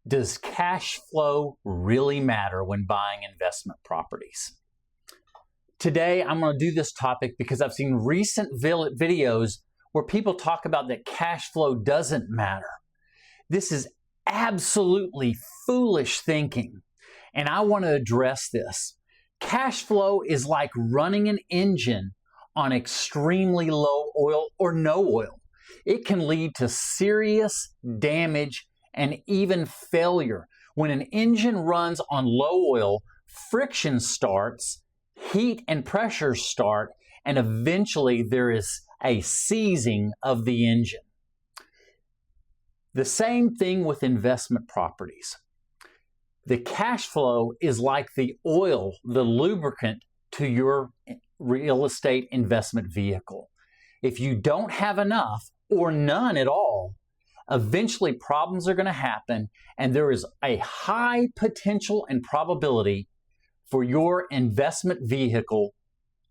Does cash flow really matter when buying investment properties? Today, I'm going to do this topic because I've seen recent videos where people talk about that cash flow doesn't matter. This is absolutely foolish thinking, and I want to address this. Cash flow is like running an engine on extremely low oil or no oil. It can lead to serious damage and even failure. When an engine runs on low oil, friction starts, heat and pressure start, and eventually there is a seizing of the engine. The same thing with investment properties. The cash flow is like the oil, the lubricant to your real estate investment vehicle. If you don't have enough or none at all, eventually problems are going to happen, and there is a high potential and probability for your investment vehicle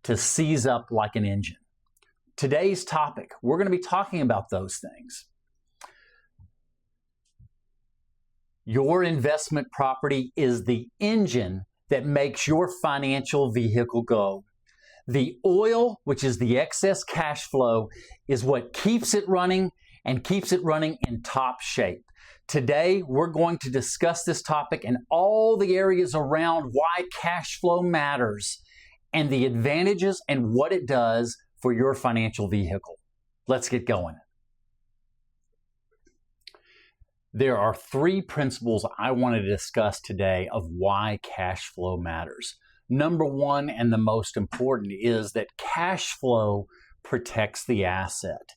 to seize up like an engine. Today's topic, we're going to be talking about those things. Your investment property is the engine that makes your financial vehicle go. The oil, which is the excess cash flow, is what keeps it running and keeps it running in top shape. Today, we're going to discuss this topic and all the areas around why cash flow matters and the advantages and what it does for your financial vehicle. Let's get going. There are three principles I want to discuss today of why cash flow matters. Number one, and the most important, is that cash flow protects the asset.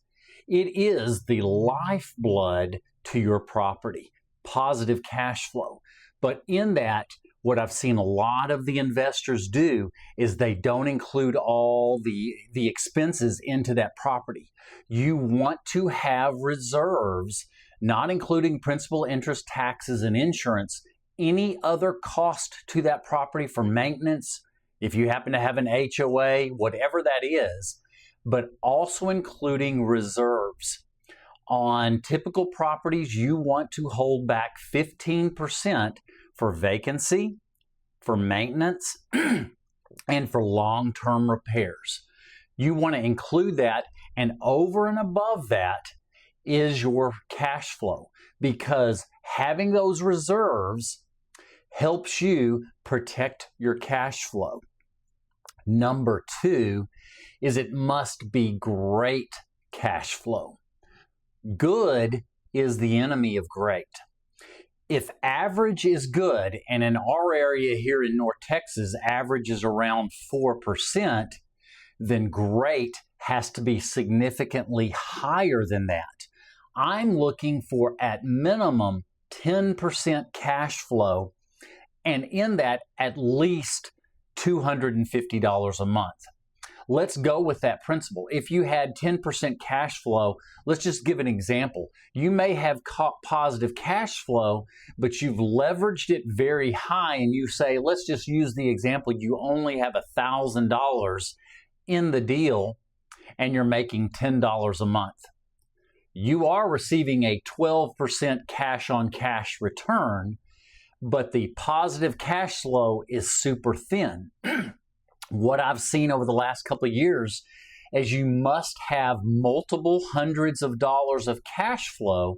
It is the lifeblood to your property, positive cash flow. But in that, what I've seen a lot of the investors do is they don't include all the expenses into that property. You want to have reserves, not including principal, interest, taxes, and insurance, any other cost to that property for maintenance, if you happen to have an HOA, whatever that is, but also including reserves. On typical properties, you want to hold back 15% for vacancy, for maintenance, and for long-term repairs. You want to include that, and over and above that is your cash flow, because having those reserves helps you protect your cash flow. Number two is it must be great cash flow. Good is the enemy of great. If average is good, and in our area here in North Texas, average is around 4%, then great has to be significantly higher than that. I'm looking for at minimum 10% cash flow, and in that at least $250 a month. Let's go with that principle. If you had 10% cash flow, let's just give an example. You may have positive cash flow, but you've leveraged it very high, and you say, let's just use the example, you only have $1,000 in the deal and you're making $10 a month. You are receiving a 12% cash on cash return, but the positive cash flow is super thin. What I've seen over the last couple of years is you must have multiple hundreds of dollars of cash flow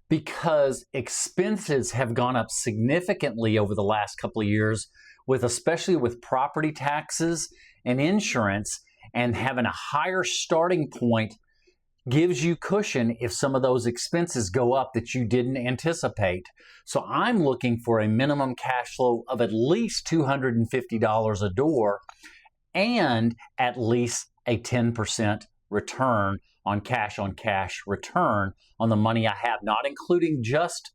because expenses have gone up significantly over the last couple of years, especially with property taxes and insurance, and having a higher starting point gives you cushion if some of those expenses go up that you didn't anticipate. So I'm looking for a minimum cash flow of at least $250 a door and at least a 10% return on cash return on the money I have, not including just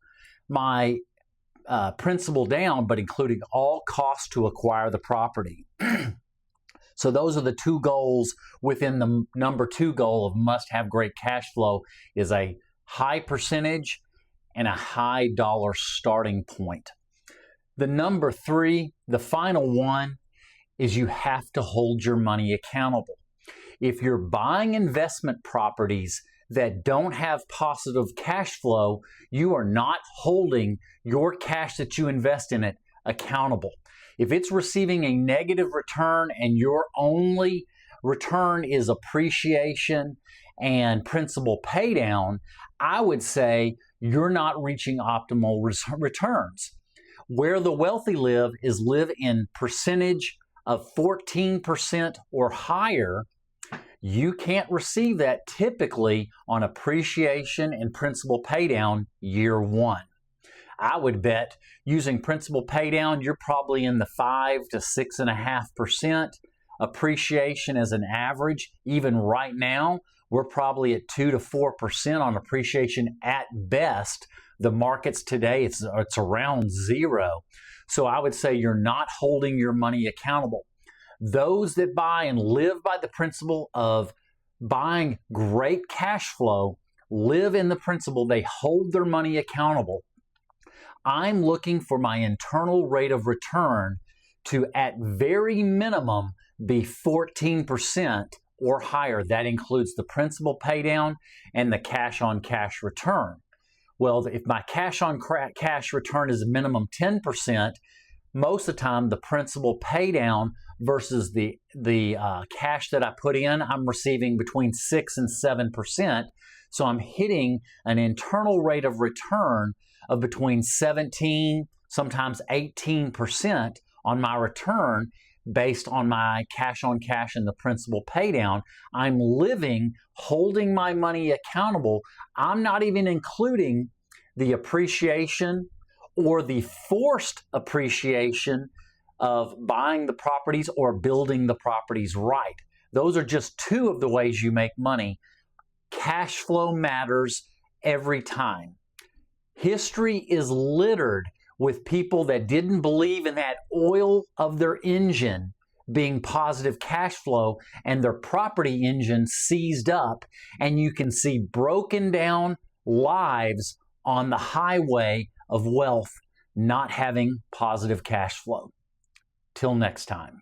my principal down, but including all costs to acquire the property. So those are the two goals within the number two goal of must have great cash flow, is a high percentage and a high dollar starting point. The number three, the final one, is you have to hold your money accountable. If you're buying investment properties, that don't have positive cash flow, you are not holding your cash that you invest in it accountable. If it's receiving a negative return and your only return is appreciation and principal pay down, I would say you're not reaching optimal returns. Where the wealthy live is live in percentage of 14% or higher. You can't receive that typically on appreciation and principal paydown year one. I would bet using principal paydown, you're probably in the 5 to 6.5%. Appreciation as an average, even right now, we're probably at 2 to 4% on appreciation at best. The markets today, it's around 0. So I would say you're not holding your money accountable. Those that buy and live by the principle of buying great cash flow live in the principle they hold their money accountable. I'm looking for my internal rate of return to, at very minimum, be 14% or higher. That includes the principal paydown and the cash on cash return. Well, if my cash on cash return is a minimum 10%, most of the time the principal paydown versus the cash that I put in, I'm receiving between 6 and 7%. So I'm hitting an internal rate of return of between 17, sometimes 18% on my return based on my cash on cash and the principal paydown. I'm living, holding my money accountable. I'm not even including the appreciation or the forced appreciation of buying the properties or building the properties right. Those are just two of the ways you make money. Cash flow matters every time. History is littered with people that didn't believe in that oil of their engine being positive cash flow, and their property engine seized up, and you can see broken down lives on the highway of wealth not having positive cash flow. Till next time.